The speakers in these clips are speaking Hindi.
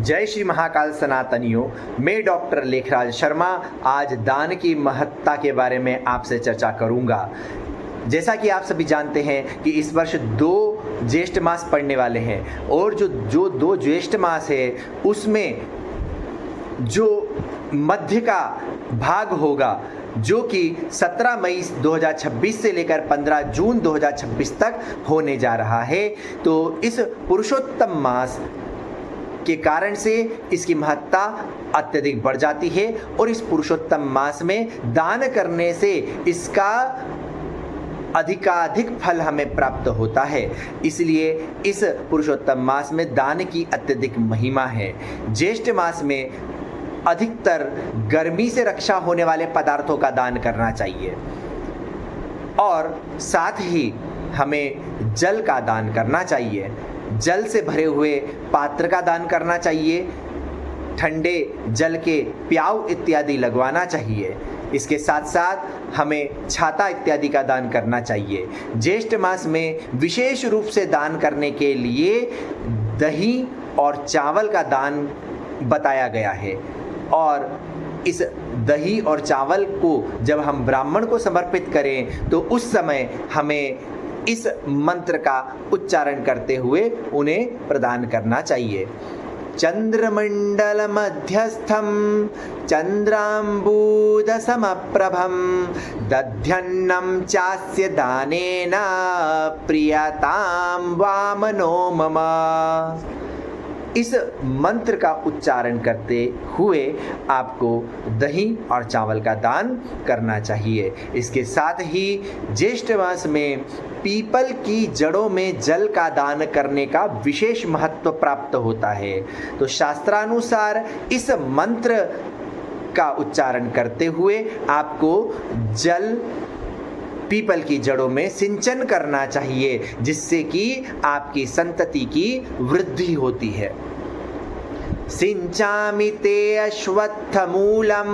जय श्री महाकाल सनातनियों। मैं डॉक्टर लेखराज शर्मा आज दान की महत्ता के बारे में आपसे चर्चा करूंगा। जैसा कि आप सभी जानते हैं कि इस वर्ष 2 ज्येष्ठ मास पड़ने वाले हैं और जो 2 ज्येष्ठ मास है उसमें जो मध्य का भाग होगा जो कि 17 मई 2026 से लेकर 15 जून 2026 तक होने जा रहा है। तो इस पुरुषोत्तम मास के कारण से इसकी महत्ता अत्यधिक बढ़ जाती है और इस पुरुषोत्तम मास में दान करने से इसका अधिकाधिक फल हमें प्राप्त होता है। इसलिए इस पुरुषोत्तम मास में दान की अत्यधिक महिमा है। ज्येष्ठ मास में अधिकतर गर्मी से रक्षा होने वाले पदार्थों का दान करना चाहिए और साथ ही हमें जल का दान करना चाहिए। जल से भरे हुए पात्र का दान करना चाहिए। ठंडे जल के प्याऊ इत्यादि लगवाना चाहिए। इसके साथ साथ हमें छाता इत्यादि का दान करना चाहिए। ज्येष्ठ मास में विशेष रूप से दान करने के लिए दही और चावल का दान बताया गया है और इस दही और चावल को जब हम ब्राह्मण को समर्पित करें तो उस समय हमें इस मंत्र का उच्चारण करते हुए उन्हें प्रदान करना चाहिए। चंद्रमंडल मध्यस्थम चंद्रांबुद समप्रभम दध्यन्नम चास्य दानेन प्रियताम वामनो मम। इस मंत्र का उच्चारण करते हुए आपको दही और चावल का दान करना चाहिए। इसके साथ ही ज्येष्ठ मास में पीपल की जड़ों में जल का दान करने का विशेष महत्व प्राप्त होता है। तो शास्त्रानुसार इस मंत्र का उच्चारण करते हुए आपको जल पीपल की जड़ों में सिंचन करना चाहिए जिससे कि आपकी संतति की वृद्धि होती है। सिंचामि ते अश्वत्थमूलम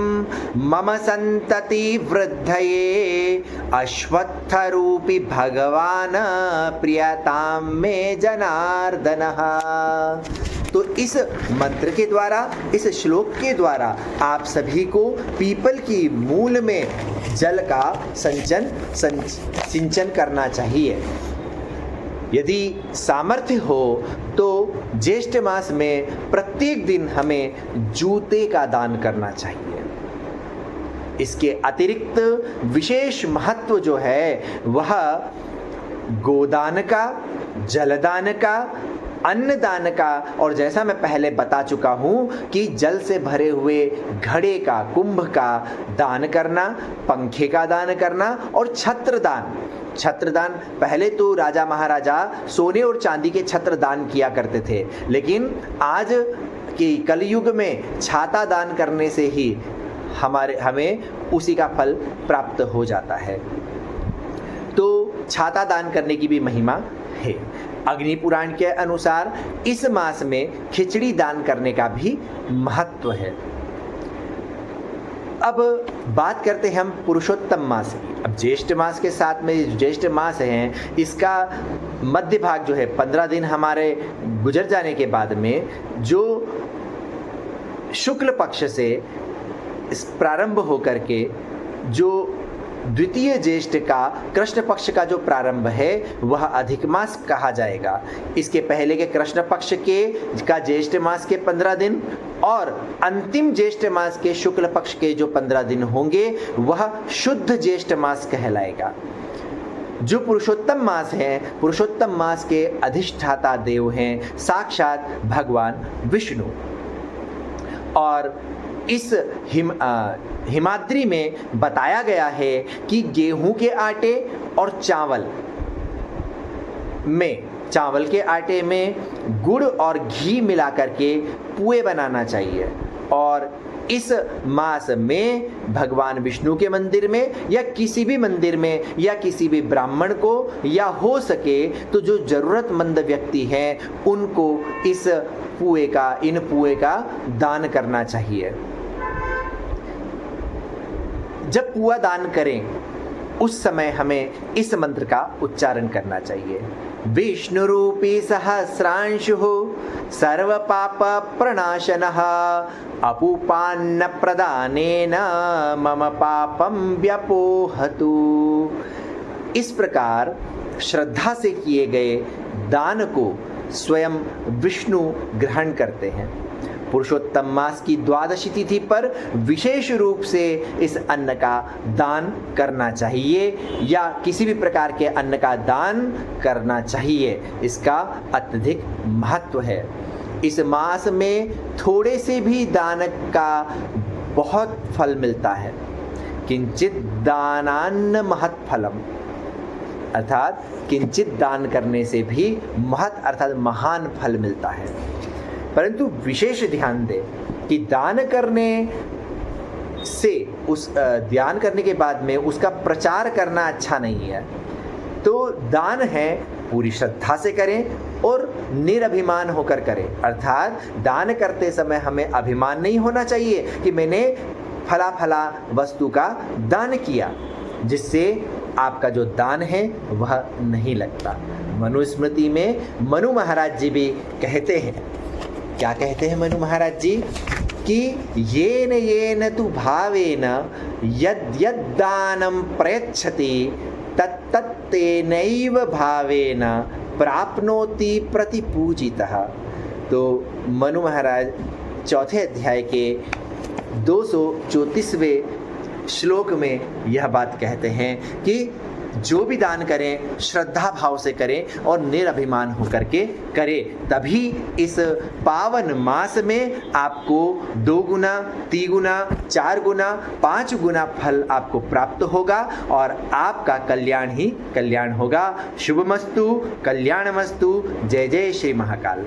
मम संतति वृद्धये अश्वत्थरूपी भगवान प्रियताम मे जनार्दनः। तो इस मंत्र के द्वारा, इस श्लोक के द्वारा आप सभी को पीपल की मूल में जल का सिंचन करना चाहिए। यदि सामर्थ्य हो तो ज्येष्ठ मास में प्रत्येक दिन हमें जूते का दान करना चाहिए। इसके अतिरिक्त विशेष महत्व जो है वह गोदान का, जलदान का, अन्नदान का और जैसा मैं पहले बता चुका हूँ कि जल से भरे हुए घड़े का, कुंभ का दान करना, पंखे का दान करना और छत्रदान पहले तो राजा महाराजा सोने और चांदी के छत्र दान किया करते थे, लेकिन आज के कलयुग में छाता दान करने से ही हमें उसी का फल प्राप्त हो जाता है। तो छाता दान करने की भी महिमा है। अग्नि पुराण के अनुसार इस मास में खिचड़ी दान करने का भी महत्व है। अब बात करते हैं हम पुरुषोत्तम मास की। अब ज्येष्ठ मास के साथ में ज्येष्ठ मास है, इसका मध्य भाग जो है 15 दिन हमारे गुजर जाने के बाद में जो शुक्ल पक्ष से प्रारंभ होकर के जो द्वितीय ज्येष्ठ का कृष्ण पक्ष का जो प्रारंभ है वह अधिक मास कहा जाएगा। इसके पहले के कृष्ण पक्ष का ज्येष्ठ मास के 15 दिन और अंतिम ज्येष्ठ मास के शुक्ल पक्ष के जो 15 दिन होंगे वह शुद्ध ज्येष्ठ मास कहलाएगा। जो पुरुषोत्तम मास है, पुरुषोत्तम मास के अधिष्ठाता देव हैं साक्षात भगवान विष्णु। और इस हिमाद्री में बताया गया है कि गेहूं के आटे और चावल के आटे में गुड़ और घी मिलाकर के पुए बनाना चाहिए और इस मास में भगवान विष्णु के मंदिर में या किसी भी मंदिर में या किसी भी ब्राह्मण को या हो सके तो जो जरूरतमंद व्यक्ति हैं उनको इन पुए का दान करना चाहिए। जब पुआ दान करें उस समय हमें इस मंत्र का उच्चारण करना चाहिए। विष्णु रूपी सहस्रांशु सर्वपापप्रणाशनः अपूपान्नप्रदानेन मम पापं व्यपोहतु। इस प्रकार श्रद्धा से किए गए दान को स्वयं विष्णु ग्रहण करते हैं। पुरुषोत्तम मास की द्वादशी तिथि पर विशेष रूप से इस अन्न का दान करना चाहिए या किसी भी प्रकार के अन्न का दान करना चाहिए। इसका अत्यधिक महत्व है। इस मास में थोड़े से भी दान का बहुत फल मिलता है। किंचित दानान्न महत् फलम, अर्थात किंचित दान करने से भी महत् अर्थात महान फल मिलता है। परंतु विशेष ध्यान दें कि दान करने से ध्यान करने के बाद में उसका प्रचार करना अच्छा नहीं है। तो दान है पूरी श्रद्धा से करें और निरभिमान होकर करें। अर्थात दान करते समय हमें अभिमान नहीं होना चाहिए कि मैंने फला फला वस्तु का दान किया, जिससे आपका जो दान है वह नहीं लगता। मनुस्मृति में मनु महाराज जी भी कहते हैं, क्या कहते हैं मनु महाराज जी, कि येन येन तु भावेन यद यद दानं प्रयच्छति तत्तेनैव भावेन प्राप्नोति प्रतिपूजितः। तो मनु महाराज चौथे अध्याय के 234वें श्लोक में यह बात कहते हैं कि जो भी दान करें श्रद्धा भाव से करें और निरभिमान होकर के करें, तभी इस पावन मास में आपको 2 गुना, 3 गुना, 4 गुना, 5 गुना फल आपको प्राप्त होगा और आपका कल्याण ही कल्याण होगा। शुभमस्तु, कल्याणमस्तु। जय जय श्री महाकाल।